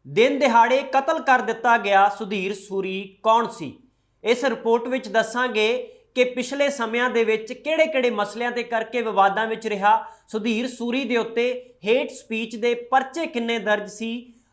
दिन दिहाड़े कतल कर दिता गया सुधीर सूरी कौन सी। इस रिपोर्ट विच दसांगे कि पिछले समयां दे विच किहड़े-किहड़े मसलिਆਂ ते करके विवादां विच रहा सुधीर सूरी दे उत्ते हेट स्पीच दे परचे किन्ने दर्ज सी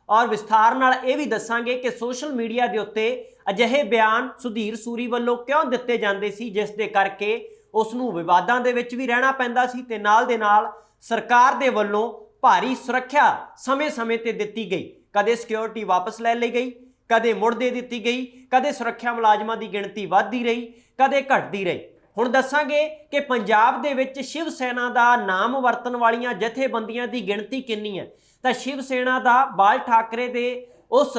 और विस्तार नाल ये भी दसांगे कि सोशल मीडिया दे उत्ते अजिहे बयान सुधीर सूरी वल्लों क्यों दिते जांदे सी जिस दे करके उस नूं विवादां दे विच भी रहना पैंदा सी ते नाल दे नाल सरकार दे वल्लों भारी सुरक्षा समय-समय ते दित्ती गई। कदे सिक्योरिटी वापस लै ली गई, कदे मुड़ दे दित्ती गई, कदे सुरक्षा मुलाजमां दी गिणती वधदी रही, कदे घटदी रही। हुण दसांगे कि पंजाब दे विच शिव सेना दा नाम वरतन वालियां जथेबंदियां दी गिणती किन्नी है तां शिव सेना दा बाल ठाकरे दे उस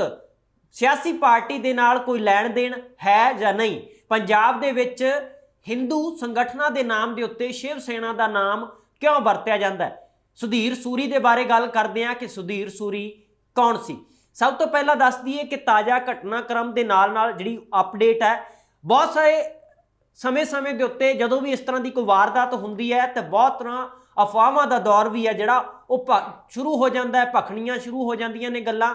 सियासी पार्टी दे नाल कोई लैण देण है जां नहीं। पंजाब दे विच हिंदू संगठनां दे नाम दे उत्ते शिव सेना दा नाम क्यों वरत्या जांदा है। सुधीर सूरी दे बारे गल करदे हां कि सुधीर सूरी कौन सी। सब तो पहला दस दईए कि ताज़ा घटनाक्रम के नाल नाल जिहड़ी अपडेट है, बहुत सारे समय समय के उत्ते जदों भी इस तरह की कोई वारदात होंदी है तो बहुत तरह अफवाहां का दौर भी है जिहड़ा वो शुरू हो जाता है, भखनियां शुरू हो जांदियां ने गल्लां,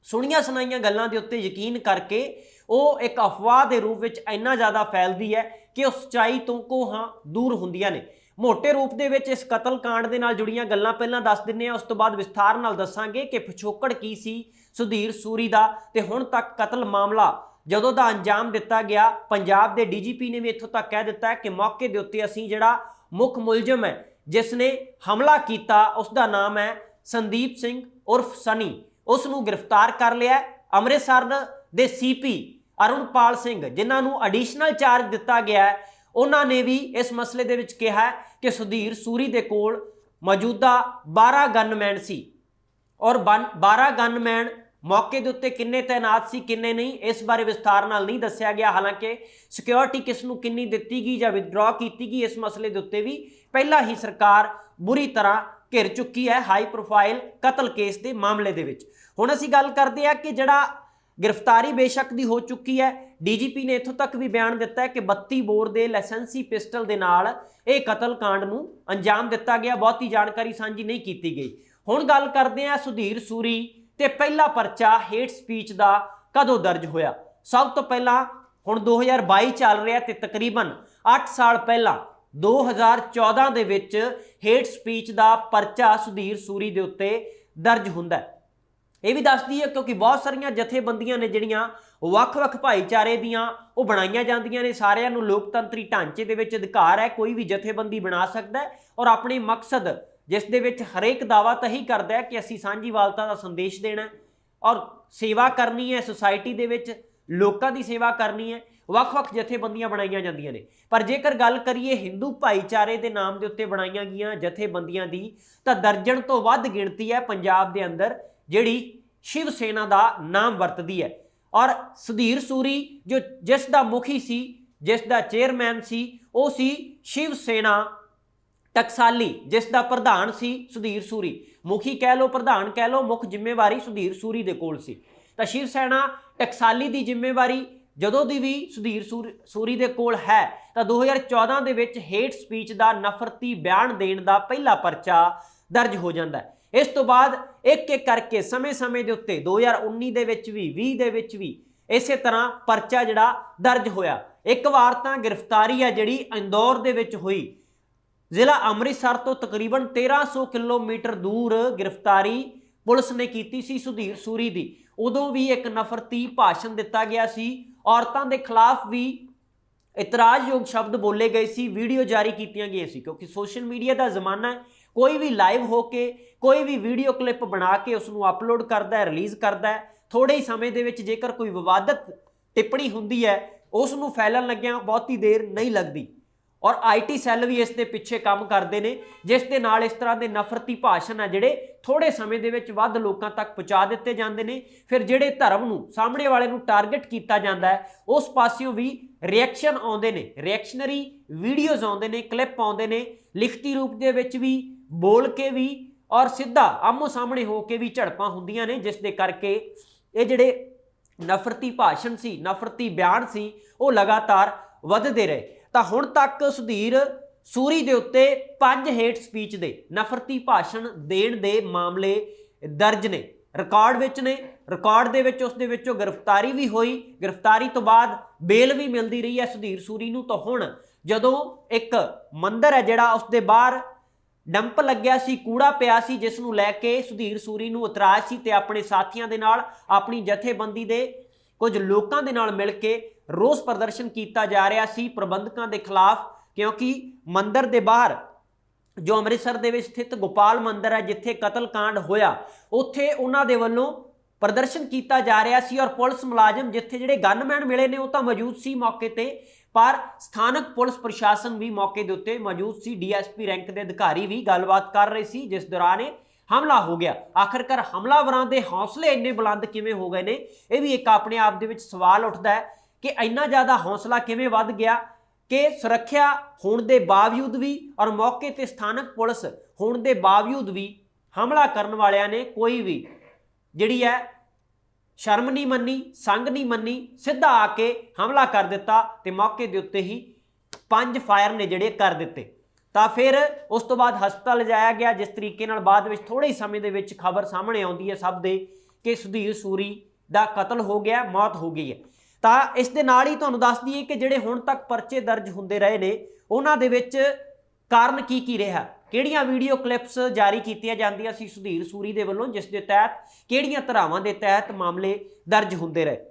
सुनिया सुनाइयां गल्लां दे उत्ते यकीन करके वो एक अफवाह के रूप में इन्ना ज़्यादा फैलती है कि उस सच्चाई तो कोहां दूर होंदियां ने। मोटे रूप दे विच इस कतल कांड दे नाल जुड़ियां गल्लां पहलां दस दिंदे हां, उस तो बाद विस्तार नाल दसांगे कि पिछोकड़ की सी सुधीर सूरी दा ते हुण तक कतल मामला जदों दा अंजाम दिता गया। पंजाब दे डीजीपी ने भी इत्थों तक कह दिता है कि मौके दे उत्ते असीं जिहड़ा मुख मुलजम है जिसने हमला किया उसका नाम है संदीप सिंह उर्फ सनी, उसनूं गिरफ्तार कर लिया। अमृतसर दे सीपी अरुणपाल सिंह जिन्हां नूं एडिशनल चार्ज दिता गया है उन्होंने भी इस मसले दे विच कहा है कि सुधीर सूरी दे कोल मौजूदा 12 गनमैन सी और 12 गनमैन मौके दे उत्ते किन्ने तैनात सी किन्ने नहीं इस बारे विस्तार नाल नहीं दस्सिया गया। हालांकि सिक्योरिटी किस नूं किन्नी दित्ती गई जां विदड्रॉ कीती गई इस मसले दे उत्ते भी पहला ही सरकार बुरी तरह घिर चुकी है हाई प्रोफाइल कतल केस के मामले दे विच। हुण असीं गल करदे हां कि जिहड़ा गिरफ्तारी बेशक दी हो चुकी है, डीजीपी ने इत्थों तक भी बयान दिता है कि 32 बोर के लाइसेंसी पिस्टल के नाल ये कतल कांड नूं अंजाम दिता गया। बहुती जानकारी सांझी नहीं की गई। हुण गल करदे हां सुधीर सूरी ते पहला परचा हेट स्पीच का कदों दर्ज होया। सब तो पहला हुण 2022 चल रहा ते तकरीबन 8 साल पहला 2014 दे विच हेट स्पीच का परचा सुधीर सूरी दे उत्ते दर्ज हुंदा है। यह भी दसदी है क्योंकि बहुत सारिया जथेबंदियां ने जिहड़ियां वख-वख भाईचारे दियां वो बनाईयां जांदियां ने। सारिਆਂ ਨੂੰ लोकतंत्री ढांचे ਦੇ ਵਿੱਚ अधिकार है, कोई भी जथेबंदी बना सकता है और अपने मकसद जिस दे विच हरेक दावा तो ही करता है कि असीं सांझीवालता का संदेश देना है और सेवा करनी है, सोसाइटी दे विच लोकां दी सेवा करनी है। वख-वख जथेबंदियां बनाईयां जांदियां ने, पर जेकर गल करिए हिंदू भाईचारे के नाम के उत्ते बनाईयां गईयां जथेबंदियां दी तां दर्जन तो वध गिणती है पंजाब के अंदर जिहड़ी शिव सेना का नाम वरतदी है। और सुधीर सूरी जो जिस दा मुखी सी, जिस दा चेयरमैन सी, वो सी शिव सेना टकसाली, जिस दा प्रधान सी सुधीर सूरी। मुखी कह लो, प्रधान कह लो, मुख जिम्मेवारी सुधीर सूरी दे कोल सी। तां शिव सेना टकसाली की जिम्मेवारी जदों दी भी सुधीर सूरी दे कोल है तां 2014 दे विच हेट स्पीच का नफरती बयान देण दा पहला परचा दर्ज हो जाता है। इस तो बाद एक एक करके समय समय के उत्ते 2019 दे विच भी 20 दे विच भी इस तरह परचा जिहड़ा दर्ज होया। एक बार तां गिरफ्तारी है जिहड़ी इंदौर दे विच हुई, जिला अमृतसर तो तकरीबन 1300 किलोमीटर दूर गिरफ्तारी पुलिस ने की सी सुधीर सूरी दी। उदों भी एक नफरती भाषण दिता गया सी, औरतों के खिलाफ भी इतराजयोग शब्द बोले गए सी, वीडियो जारी की गई सी क्योंकि सोशल मीडिया का जमाना है। कोई भी लाइव होके कोई भी वीडियो क्लिप बना के उसनों अपलोड करता है, रिलीज़ करता है। थोड़े ही समय दे विच जेकर कोई विवादित टिप्पणी हुंदी है उसनों फैलन लग्या बहुती देर नहीं लगती और IT सैल भी इस दे पिछे काम करते हैं जिस दे नाल इस तरह के नफरती भाषण है जिहड़े थोड़े समय दे विच वध लोकां तक पहुँचा दिते जाते हैं। फिर जिहड़े धर्म नूं सामने वाले नूं टारगेट किया जाता है उस पासियों भी रिएक्शन आउंदे ने, रिएक्शनरी वीडियोज़ आउंदे ने, क्लिप आउंदे ने, लिखती रूप दे विच भी, बोल के भी और सीधा आमो सामने होके भी झड़पां हुंदियां ने, जिस दे करके ये जिहड़े नफरती भाषण सी, नफरती बयान सी, वो लगातार वधदे रहे। तां हुण तक सुधीर सूरी दे उत्ते 5 हेट स्पीच दे नफरती भाषण देण दे मामले दर्ज ने। ਰਿਕਾਰਡ ਵਿੱਚ ਨੇ। ਰਿਕਾਰਡ ਦੇ ਵਿੱਚ ਉਸ ਦੇ ਵਿੱਚੋਂ ਗ੍ਰਿਫਤਾਰੀ ਵੀ ਹੋਈ, ਗ੍ਰਿਫਤਾਰੀ ਤੋਂ ਬਾਅਦ ਬੇਲ ਵੀ ਮਿਲਦੀ ਰਹੀ ਹੈ ਸੁਧੀਰ ਸੂਰੀ ਨੂੰ। ਤਾਂ ਹੁਣ ਜਦੋਂ ਇੱਕ ਮੰਦਿਰ ਹੈ ਜਿਹੜਾ ਉਸ ਦੇ ਬਾਹਰ ਡੰਪ ਲੱਗਿਆ ਸੀ, ਕੂੜਾ ਪਿਆ ਸੀ, ਜਿਸ ਨੂੰ ਲੈ ਕੇ ਸੁਧੀਰ ਸੂਰੀ ਨੂੰ ਇਤਰਾਜ਼ ਸੀ ਤੇ ਆਪਣੇ ਸਾਥੀਆਂ ਦੇ ਨਾਲ, ਆਪਣੀ ਜਥੇਬੰਦੀ ਦੇ ਕੁਝ ਲੋਕਾਂ ਦੇ ਨਾਲ ਮਿਲ ਕੇ ਰੋਸ ਪ੍ਰਦਰਸ਼ਨ ਕੀਤਾ ਜਾ ਰਿਹਾ ਸੀ ਪ੍ਰਬੰਧਕਾਂ ਦੇ ਖਿਲਾਫ, ਕਿਉਂਕਿ ਮੰਦਿਰ ਦੇ ਬਾਹਰ ਜੋ ਅੰਮ੍ਰਿਤਸਰ ਦੇ ਵਿੱਚ ਸਥਿਤ ਗੋਪਾਲ ਮੰਦਿਰ ਹੈ ਜਿੱਥੇ ਕਤਲकांड ਹੋਇਆ, ਉੱਥੇ ਉਹਨਾਂ ਦੇ ਵੱਲੋਂ ਪ੍ਰਦਰਸ਼ਨ ਕੀਤਾ ਜਾ ਰਿਹਾ ਸੀ। ਔਰ ਪੁਲਿਸ ਮੁਲਾਜ਼ਮ ਜਿੱਥੇ ਜਿਹੜੇ ਗਨਮੈਨ ਮਿਲੇ ਨੇ ਉਹ ਤਾਂ ਮੌਜੂਦ ਸੀ ਮੌਕੇ ਤੇ, ਪਰ ਸਥਾਨਕ ਪੁਲਿਸ ਪ੍ਰਸ਼ਾਸਨ ਵੀ ਮੌਕੇ ਦੇ ਉੱਤੇ ਮੌਜੂਦ ਸੀ। ਡੀਐਸਪੀ ਰੈਂਕ ਦੇ ਅਧਿਕਾਰੀ ਵੀ ਗੱਲਬਾਤ ਕਰ ਰਹੇ ਸੀ, ਜਿਸ ਦੌਰਾਨ ਇਹ ਹਮਲਾ ਹੋ ਗਿਆ। ਆਖਰਕਾਰ ਹਮਲਾਵਰਾਂ ਦੇ ਹੌਸਲੇ ਇੰਨੇ ਬੁਲੰਦ ਕਿਵੇਂ ਹੋ ਗਏ ਨੇ, ਇਹ ਵੀ ਇੱਕ ਆਪਣੇ ਆਪ ਦੇ ਵਿੱਚ ਸਵਾਲ ਉੱਠਦਾ ਹੈ ਕਿ ਇੰਨਾ ਜ਼ਿਆਦਾ ਹੌਸਲਾ ਕਿਵੇਂ ਵੱਧ ਗਿਆ ਕਿ ਸੁਰੱਖਿਆ ਹੋਣ ਦੇ ਬਾਵਜੂਦ ਵੀ ਔਰ ਮੌਕੇ ਤੇ ਸਥਾਨਕ ਪੁਲਿਸ ਹੋਣ ਦੇ ਬਾਵਜੂਦ ਵੀ ਹਮਲਾ ਕਰਨ ਵਾਲਿਆਂ ਨੇ ਕੋਈ ਵੀ ਜਿਹੜੀ ਹੈ ਸ਼ਰਮ ਨਹੀਂ ਮੰਨੀ, ਸੰਗ ਨਹੀਂ ਮੰਨੀ, ਸਿੱਧਾ ਆ ਕੇ ਹਮਲਾ ਕਰ ਦਿੱਤਾ ਤੇ ਮੌਕੇ ਦੇ ਉੱਤੇ ਹੀ 5 ਫਾਇਰ ਨੇ ਜਿਹੜੇ ਕਰ ਦਿੱਤੇ। ਤਾਂ ਫਿਰ ਉਸ ਤੋਂ ਬਾਅਦ ਹਸਪਤਾਲ ਲਿਜਾਇਆ ਗਿਆ, ਜਿਸ ਤਰੀਕੇ ਨਾਲ ਬਾਅਦ ਵਿੱਚ ਥੋੜੇ ਹੀ ਸਮੇਂ ਦੇ ਵਿੱਚ ਖਬਰ ਸਾਹਮਣੇ ਆਉਂਦੀ ਹੈ ਸਭ ਦੇ ਕਿ ਸੁਧੀਰ ਸੂਰੀ ਦਾ ਕਤਲ ਹੋ ਗਿਆ, ਮੌਤ ਹੋ ਗਈ ਹੈ। ਤਾਂ ਇਸ ਦੇ ਨਾਲ ਹੀ ਤੁਹਾਨੂੰ ਦੱਸ ਦਈਏ ਕਿ ਜਿਹੜੇ ਹੁਣ ਤੱਕ ਪਰਚੇ ਦਰਜ ਹੁੰਦੇ ਰਹੇ ਨੇ ਉਹਨਾਂ ਦੇ ਵਿੱਚ ਕਾਰਨ ਕੀ ਰਿਹਾ, ਕਿਹੜੀਆਂ ਵੀਡੀਓ ਕਲਿੱਪਸ ਜਾਰੀ ਕੀਤੀਆਂ ਜਾਂਦੀਆਂ ਸੀ ਸੁਧੀਰ ਸੂਰੀ ਦੇ ਵੱਲੋਂ, ਜਿਸ ਦੇ ਤਹਿਤ ਕਿਹੜੀਆਂ ਧਾਰਾਵਾਂ ਦੇ ਤਹਿਤ ਮਾਮਲੇ ਦਰਜ ਹੁੰਦੇ ਰਹੇ।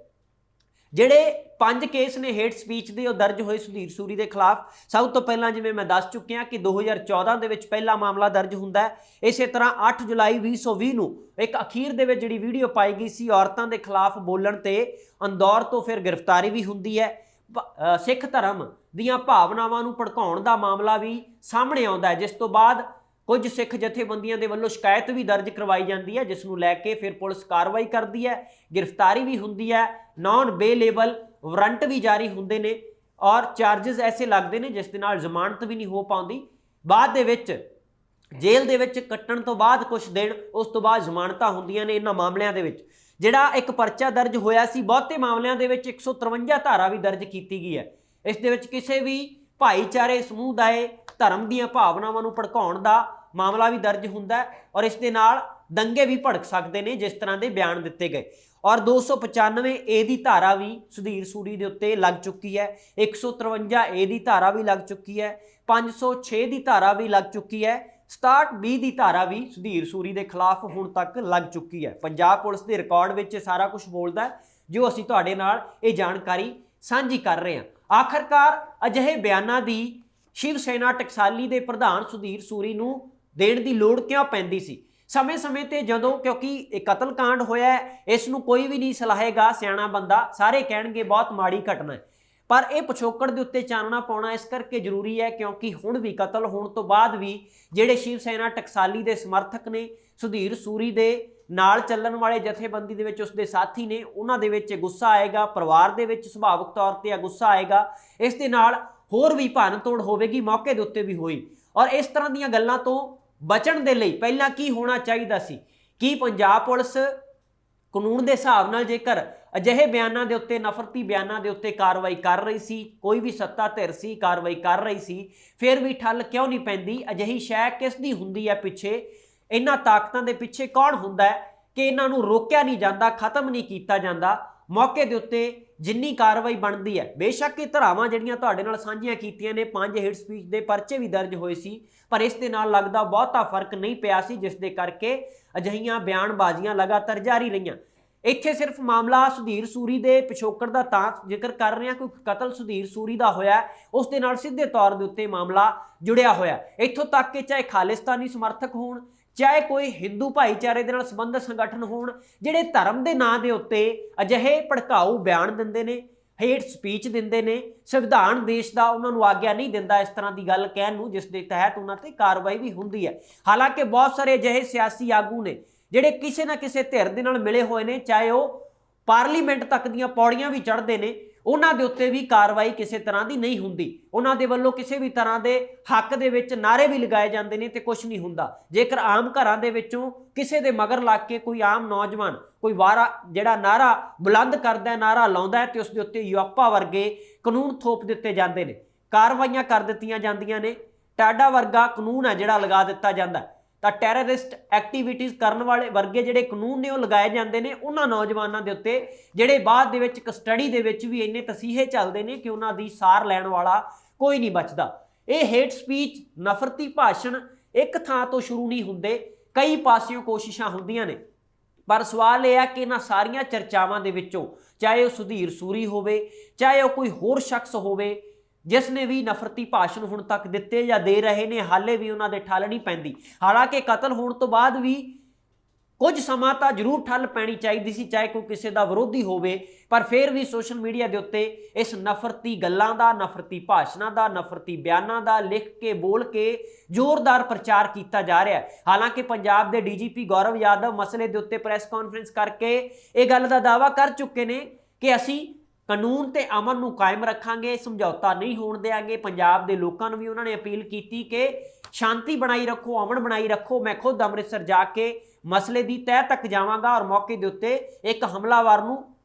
ਜਿਹੜੇ 5 ਕੇਸ ਨੇ ਹੇਟ ਸਪੀਚ ਦੇ ਉਹ ਦਰਜ ਹੋਏ ਸੁਧੀਰ ਸੂਰੀ ਦੇ ਖਿਲਾਫ। ਸਭ ਤੋਂ ਪਹਿਲਾਂ ਜਿਵੇਂ ਮੈਂ ਦੱਸ ਚੁੱਕਿਆ ਕਿ 2014 ਦੇ ਵਿੱਚ ਪਹਿਲਾ ਮਾਮਲਾ ਦਰਜ ਹੁੰਦਾ ਹੈ। ਇਸੇ ਤਰ੍ਹਾਂ 8 ਜੁਲਾਈ 2020 ਨੂੰ ਇੱਕ ਅਖੀਰ ਦੇ ਵਿੱਚ ਜਿਹੜੀ ਵੀਡੀਓ ਪਾਈ ਗਈ ਸੀ ਔਰਤਾਂ ਦੇ ਖਿਲਾਫ ਬੋਲਣ ਤੇ ਅੰਦੌਰ ਤੋਂ ਫਿਰ ਗ੍ਰਿਫਤਾਰੀ ਵੀ ਹੁੰਦੀ ਹੈ। ਸਿੱਖ ਧਰਮ ਦੀਆਂ ਭਾਵਨਾਵਾਂ ਨੂੰ ਭੜਕਾਉਣ ਦਾ ਮਾਮਲਾ ਵੀ ਸਾਹਮਣੇ ਆਉਂਦਾ ਹੈ, ਜਿਸ ਤੋਂ ਬਾਅਦ ਕੁਝ ਸਿੱਖ ਜਥੇਬੰਦੀਆਂ ਦੇ ਵੱਲੋਂ ਸ਼ਿਕਾਇਤ ਵੀ ਦਰਜ ਕਰਵਾਈ ਜਾਂਦੀ ਹੈ, ਜਿਸ ਨੂੰ ਲੈ ਕੇ ਫਿਰ ਪੁਲਿਸ ਕਾਰਵਾਈ ਕਰਦੀ ਹੈ, ਗ੍ਰਿਫਤਾਰੀ ਵੀ ਹੁੰਦੀ ਹੈ, ਨਾਨ ਬੇਲੇਬਲ ਵਾਰੰਟ ਵੀ ਜਾਰੀ ਹੁੰਦੇ ਨੇ ਔਰ ਚਾਰजेस ਐਸੇ ਲੱਗਦੇ ਨੇ ਜਿਸ ਦੇ ਨਾਲ ਜ਼ਮਾਨਤ ਵੀ ਨਹੀਂ ਹੋ ਪਾਉਂਦੀ। ਬਾਅਦ ਦੇ ਵਿੱਚ ਜੇਲ੍ਹ ਦੇ ਵਿੱਚ ਕੱਟਣ ਤੋਂ ਬਾਅਦ ਕੁਝ ਦਿਨ ਉਸ ਤੋਂ ਬਾਅਦ ਜ਼ਮਾਨਤਾਂ ਹੁੰਦੀਆਂ ਨੇ। ਇਹਨਾਂ ਮਾਮਲਿਆਂ ਦੇ ਵਿੱਚ ਜਿਹੜਾ ਇੱਕ ਪਰਚਾ ਦਰਜ ਹੋਇਆ ਸੀ, ਬਹੁਤੇ ਮਾਮਲਿਆਂ ਦੇ ਵਿੱਚ 153 ਧਾਰਾ ਵੀ ਦਰਜ ਕੀਤੀ ਗਈ ਹੈ। ਇਸ ਦੇ ਵਿੱਚ ਕਿਸੇ ਵੀ ਭਾਈਚਾਰੇ, ਸਮੂਦਾਇ, ਧਰਮ ਦੀਆਂ ਭਾਵਨਾਵਾਂ ਨੂੰ ਭੜਕਾਉਣ ਦਾ ਮਾਮਲਾ ਵੀ ਦਰਜ ਹੁੰਦਾ ਔਰ ਇਸ ਦੇ ਨਾਲ ਦੰਗੇ ਵੀ ਭੜਕ ਸਕਦੇ ਨੇ, ਜਿਸ ਤਰ੍ਹਾਂ ਦੇ ਬਿਆਨ ਦਿੱਤੇ ਗਏ। ਔਰ 295 ਏ ਦੀ ਧਾਰਾ ਵੀ ਸੁਧੀਰ ਸੂਰੀ ਦੇ ਉੱਤੇ ਲੱਗ ਚੁੱਕੀ ਹੈ, 153 ਏ ਦੀ ਧਾਰਾ ਵੀ ਲੱਗ ਚੁੱਕੀ ਹੈ, 506 ਦੀ ਧਾਰਾ ਵੀ ਲੱਗ ਚੁੱਕੀ ਹੈ, 67B ਦੀ ਧਾਰਾ ਵੀ ਸੁਧੀਰ ਸੂਰੀ ਦੇ ਖਿਲਾਫ ਹੁਣ ਤੱਕ ਲੱਗ ਚੁੱਕੀ ਹੈ। ਪੰਜਾਬ ਪੁਲਿਸ ਦੇ ਰਿਕਾਰਡ ਵਿੱਚ ਸਾਰਾ ਕੁਝ ਬੋਲਦਾ ਹੈ, ਜੋ ਅਸੀਂ ਤੁਹਾਡੇ ਨਾਲ ਇਹ ਜਾਣਕਾਰੀ ਸਾਂਝੀ ਕਰ ਰਹੇ ਹਾਂ। ਆਖਰਕਾਰ ਅਜਿਹੇ ਬਿਆਨਾਂ ਦੀ ਸ਼ਿਵ ਸੈਨਾ ਟਕਸਾਲੀ ਦੇ ਪ੍ਰਧਾਨ ਸੁਧੀਰ ਸੂਰੀ ਨੂੰ ਦੇਣ ਦੀ ਲੋੜ ਕਿਉਂ ਪੈਂਦੀ ਸੀ? ਸਮੇਂ-ਸਮੇਂ ਤੇ ਜਦੋਂ, ਕਿਉਂਕਿ ਇਹ ਕਤਲकांड ਹੋਇਆ ਹੈ, ਇਸ ਨੂੰ ਕੋਈ ਵੀ ਨਹੀਂ ਸਲਾਹੇਗਾ ਸਿਆਣਾ ਬੰਦਾ, ਸਾਰੇ ਕਹਿਣਗੇ ਬਹੁਤ ਮਾੜੀ ਘਟਨਾ ਹੈ, ਪਰ ਇਹ ਪਿਛੋਕੜ ਦੇ ਉੱਤੇ ਚਾਨਣਾ ਪਾਉਣਾ ਇਸ ਕਰਕੇ ਜ਼ਰੂਰੀ ਹੈ ਕਿਉਂਕਿ ਹੁਣ ਵੀ ਕਤਲ ਹੋਣ ਤੋਂ ਬਾਅਦ ਵੀ ਜਿਹੜੇ ਸ਼ਿਵ ਸੈਨਾ ਟਕਸਾਲੀ ਦੇ ਸਮਰਥਕ ਨੇ, ਸੁਧੀਰ ਸੂਰੀ ਦੇ ਨਾਲ ਚੱਲਣ ਵਾਲੇ ਜਥੇਬੰਦੀ ਦੇ ਵਿੱਚ ਉਸਦੇ ਸਾਥੀ ਨੇ, ਉਹਨਾਂ ਦੇ ਵਿੱਚ ਗੁੱਸਾ ਆਏਗਾ, ਪਰਿਵਾਰ ਦੇ ਵਿੱਚ ਸੁਭਾਵਿਕ ਤੌਰ ਤੇ ਗੁੱਸਾ ਆਏਗਾ। ਇਸ ਦੇ ਨਾਲ ਹੋਰ ਵੀ ਭੰਨ ਤੋੜ ਹੋਵੇਗੀ, ਮੌਕੇ ਦੇ ਉੱਤੇ ਵੀ ਹੋਈ। ਔਰ ਇਸ ਤਰ੍ਹਾਂ ਦੀਆਂ ਗੱਲਾਂ ਤੋਂ ਬਚਣ ਦੇ ਲਈ ਪਹਿਲਾਂ ਕੀ ਹੋਣਾ ਚਾਹੀਦਾ ਸੀ? ਕੀ ਪੰਜਾਬ ਪੁਲਿਸ ਕਾਨੂੰਨ ਦੇ ਹਿਸਾਬ ਨਾਲ ਜੇਕਰ ਅਜਿਹੇ ਬਿਆਨਾਂ ਦੇ ਉੱਤੇ, ਨਫ਼ਰਤੀ ਬਿਆਨਾਂ ਦੇ ਉੱਤੇ ਕਾਰਵਾਈ ਕਰ ਰਹੀ ਸੀ, ਕੋਈ ਵੀ ਸੱਤਾ ਧਿਰ ਸੀ ਕਾਰਵਾਈ ਕਰ ਰਹੀ ਸੀ, ਫਿਰ ਵੀ ਠੱਲ ਕਿਉਂ ਨਹੀਂ ਪੈਂਦੀ? ਅਜਿਹੀ ਸ਼ੈ ਕਿਸ ਦੀ ਹੁੰਦੀ ਹੈ ਪਿੱਛੇ? ਇਹਨਾਂ ਤਾਕਤਾਂ ਦੇ ਪਿੱਛੇ ਕੌਣ ਹੁੰਦਾ ਹੈ ਕਿ ਇਹਨਾਂ ਨੂੰ ਰੋਕਿਆ ਨਹੀਂ ਜਾਂਦਾ, ਖਤਮ ਨਹੀਂ ਕੀਤਾ ਜਾਂਦਾ? ਮੌਕੇ ਦੇ ਉੱਤੇ ਜਿੰਨੀ ਕਾਰਵਾਈ ਬਣਦੀ ਹੈ, ਬੇਸ਼ੱਕ ਇਹ ਧਾਰਾਵਾਂ ਜਿਹੜੀਆਂ ਤੁਹਾਡੇ ਨਾਲ ਸਾਂਝੀਆਂ ਕੀਤੀਆਂ ਨੇ, 5 ਹੇਟ ਸਪੀਚ ਦੇ ਪਰਚੇ ਵੀ ਦਰਜ ਹੋਏ ਸੀ, ਪਰ ਇਸ ਦੇ ਨਾਲ ਲੱਗਦਾ ਬਹੁਤਾ ਫਰਕ ਨਹੀਂ ਪਿਆ ਸੀ, ਜਿਸ ਦੇ ਕਰਕੇ ਅਜਿਹੀਆਂ ਬਿਆਨਬਾਜ਼ੀਆਂ ਲਗਾਤਾਰ ਜਾਰੀ ਰਹੀਆਂ। ਇੱਥੇ ਸਿਰਫ ਮਾਮਲਾ ਸੁਧੀਰ ਸੂਰੀ ਦੇ ਪਿਛੋਕੜ ਦਾ ਤਾਂ ਜ਼ਿਕਰ ਕਰ ਰਹੇ ਹਾਂ ਕਿਉਂਕਿ ਕਤਲ ਸੁਧੀਰ ਸੂਰੀ ਦਾ ਹੋਇਆ, ਉਸ ਦੇ ਨਾਲ ਸਿੱਧੇ ਤੌਰ ਦੇ ਉੱਤੇ ਮਾਮਲਾ ਜੁੜਿਆ ਹੋਇਆ। ਇੱਥੋਂ ਤੱਕ ਕਿ ਚਾਹੇ ਖਾਲਿਸਤਾਨੀ ਸਮਰਥਕ ਹੋਣ, ਚਾਹੇ ਕੋਈ ਹਿੰਦੂ ਭਾਈਚਾਰੇ ਦੇ ਨਾਲ ਸੰਬੰਧਿਤ ਸੰਗਠਨ ਹੋਣ, ਜਿਹੜੇ ਧਰਮ ਦੇ ਨਾਂ ਦੇ ਉੱਤੇ ਅਜਿਹੇ ਭੜਕਾਊ ਬਿਆਨ ਦਿੰਦੇ ਨੇ, ਹੇਟ ਸਪੀਚ ਦਿੰਦੇ ਨੇ, ਸੰਵਿਧਾਨ ਦੇਸ਼ ਦਾ ਉਹਨਾਂ ਨੂੰ ਆਗਿਆ ਨਹੀਂ ਦਿੰਦਾ ਇਸ ਤਰ੍ਹਾਂ ਦੀ ਗੱਲ ਕਹਿਣ ਨੂੰ, ਜਿਸ ਦੇ ਤਹਿਤ ਉਹਨਾਂ ਤੇ ਕਾਰਵਾਈ ਵੀ ਹੁੰਦੀ ਹੈ। ਹਾਲਾਂਕਿ ਬਹੁਤ ਸਾਰੇ ਅਜਿਹੇ ਸਿਆਸੀ ਆਗੂ ਨੇ ਜਿਹੜੇ ਕਿਸੇ ਨਾ ਕਿਸੇ ਧਿਰ ਦੇ ਨਾਲ ਮਿਲੇ ਹੋਏ ਨੇ, ਚਾਹੇ ਉਹ ਪਾਰਲੀਮੈਂਟ ਤੱਕ ਦੀਆਂ ਪੌੜੀਆਂ ਵੀ ਚੜ੍ਹਦੇ ਨੇ, ਉਹਨਾਂ ਦੇ ਉੱਤੇ ਵੀ ਕਾਰਵਾਈ ਕਿਸੇ ਤਰ੍ਹਾਂ ਦੀ ਨਹੀਂ ਹੁੰਦੀ। ਉਹਨਾਂ ਦੇ ਵੱਲੋਂ ਕਿਸੇ ਵੀ ਤਰ੍ਹਾਂ ਦੇ ਹੱਕ ਦੇ ਵਿੱਚ ਨਾਅਰੇ ਵੀ ਲਗਾਏ ਜਾਂਦੇ ਨੇ ਤੇ ਕੁਝ ਨਹੀਂ ਹੁੰਦਾ। ਜੇਕਰ ਆਮ ਘਰਾਂ ਦੇ ਵਿੱਚੋਂ ਕਿਸੇ ਦੇ ਮਗਰ ਲੱਗ ਕੇ ਕੋਈ ਆਮ ਨੌਜਵਾਨ ਕੋਈ ਵਾਰਾ ਜਿਹੜਾ ਨਾਅਰਾ ਬੁਲੰਦ ਕਰਦਾ, ਨਾਅਰਾ ਲਾਉਂਦਾ ਤੇ ਉਸ ਦੇ ਉੱਤੇ ਯੂਪਾ ਵਰਗੇ ਕਾਨੂੰਨ ਥੋਪ ਦਿੱਤੇ ਜਾਂਦੇ ਨੇ, ਕਾਰਵਾਈਆਂ ਕਰ ਦਿੱਤੀਆਂ ਜਾਂਦੀਆਂ ਨੇ, ਟਾਡਾ ਵਰਗਾ ਕਾਨੂੰਨ ਹੈ ਜਿਹੜਾ ਲਗਾ ਦਿੱਤਾ ਜਾਂਦਾ। ਤਾਂ ਟੈਰਰਿਸਟ ਐਕਟੀਵਿਟੀਜ਼ ਕਰਨ ਵਾਲੇ ਵਰਗੇ ਜਿਹੜੇ ਕਾਨੂੰਨ ਨੇ ਉਹ ਲਗਾਏ ਜਾਂਦੇ ਨੇ ਉਹਨਾਂ ਨੌਜਵਾਨਾਂ ਦੇ ਉੱਤੇ ਜਿਹੜੇ ਬਾਅਦ ਦੇ ਵਿੱਚ ਕਸਟਡੀ ਦੇ ਵਿੱਚ ਵੀ ਇੰਨੇ ਤਸੀਹੇ ਚੱਲਦੇ ਨੇ ਕਿ ਉਹਨਾਂ ਦੀ ਸਾਰ ਲੈਣ ਵਾਲਾ ਕੋਈ ਨਹੀਂ ਬਚਦਾ। ਇਹ ਹੇਟ ਸਪੀਚ, ਨਫ਼ਰਤੀ ਭਾਸ਼ਣ ਇੱਕ ਥਾਂ ਤੋਂ ਸ਼ੁਰੂ ਨਹੀਂ ਹੁੰਦੇ, ਕਈ ਪਾਸਿਓਂ ਕੋਸ਼ਿਸ਼ਾਂ ਹੁੰਦੀਆਂ ਨੇ। ਪਰ ਸਵਾਲ ਇਹ ਹੈ ਕਿ ਇਹਨਾਂ ਸਾਰੀਆਂ ਚਰਚਾਵਾਂ ਦੇ ਵਿੱਚੋਂ ਚਾਹੇ ਉਹ ਸੁਧੀਰ ਸੂਰੀ ਹੋਵੇ, ਚਾਹੇ ਉਹ ਕੋਈ ਹੋਰ ਸ਼ਖਸ ਹੋਵੇ ਜਿਸ ਨੇ ਵੀ ਨਫ਼ਰਤੀ ਭਾਸ਼ਣ ਹੁਣ ਤੱਕ ਦਿੱਤੇ ਜਾਂ ਦੇ ਰਹੇ ਨੇ, ਹਾਲੇ ਵੀ ਉਹਨਾਂ ਦੇ ਠੱਲ ਨਹੀਂ ਪੈਂਦੀ। ਹਾਲਾਂਕਿ ਕਤਲ ਹੋਣ ਤੋਂ ਬਾਅਦ ਵੀ ਕੁਝ ਸਮਾਂ ਤਾਂ ਜ਼ਰੂਰ ਠੱਲ ਪੈਣੀ ਚਾਹੀਦੀ ਸੀ, ਚਾਹੇ ਕੋਈ ਕਿਸੇ ਦਾ ਵਿਰੋਧੀ ਹੋਵੇ, ਪਰ ਫਿਰ ਵੀ ਸੋਸ਼ਲ ਮੀਡੀਆ ਦੇ ਉੱਤੇ ਇਸ ਨਫ਼ਰਤੀ ਗੱਲਾਂ ਦਾ, ਨਫ਼ਰਤੀ ਭਾਸ਼ਣਾਂ ਦਾ, ਨਫ਼ਰਤੀ ਬਿਆਨਾਂ ਦਾ ਲਿਖ ਕੇ ਬੋਲ ਕੇ ਜ਼ੋਰਦਾਰ ਪ੍ਰਚਾਰ ਕੀਤਾ ਜਾ ਰਿਹਾ ਹੈ। ਹਾਲਾਂਕਿ ਪੰਜਾਬ ਦੇ ਡੀਜੀਪੀ ਗੌਰਵ ਯਾਦਵ ਮਸਲੇ ਦੇ ਉੱਤੇ ਪ੍ਰੈਸ ਕਾਨਫਰੰਸ ਕਰਕੇ ਇਹ ਗੱਲ ਦਾ ਦਾਅਵਾ ਕਰ ਚੁੱਕੇ ਨੇ ਕਿ ਅਸੀਂ ਕਾਨੂੰਨ ਤੇ ਅਮਨ ਨੂੰ ਕਾਇਮ ਰੱਖਾਂਗੇ, ਸਮਝੌਤਾ ਨਹੀਂ ਹੋਣ ਦੇਵਾਂਗੇ। ਪੰਜਾਬ ਦੇ ਲੋਕਾਂ ਨੂੰ ਵੀ ਉਹਨਾਂ ਨੇ ਅਪੀਲ ਕੀਤੀ ਕਿ ਸ਼ਾਂਤੀ ਬਣਾਈ ਰੱਖੋ, ਅਮਨ ਬਣਾਈ ਰੱਖੋ। ਮੈਂ ਖੁਦ ਅੰਮ੍ਰਿਤਸਰ ਜਾ ਕੇ ਮਸਲੇ ਦੀ ਤਹਿ ਤੱਕ ਜਾਵਾਂਗਾ ਔਰ ਮੌਕੇ ਦੇ ਉੱਤੇ ਇੱਕ ਹਮਲਾਵਰ ਨੂੰ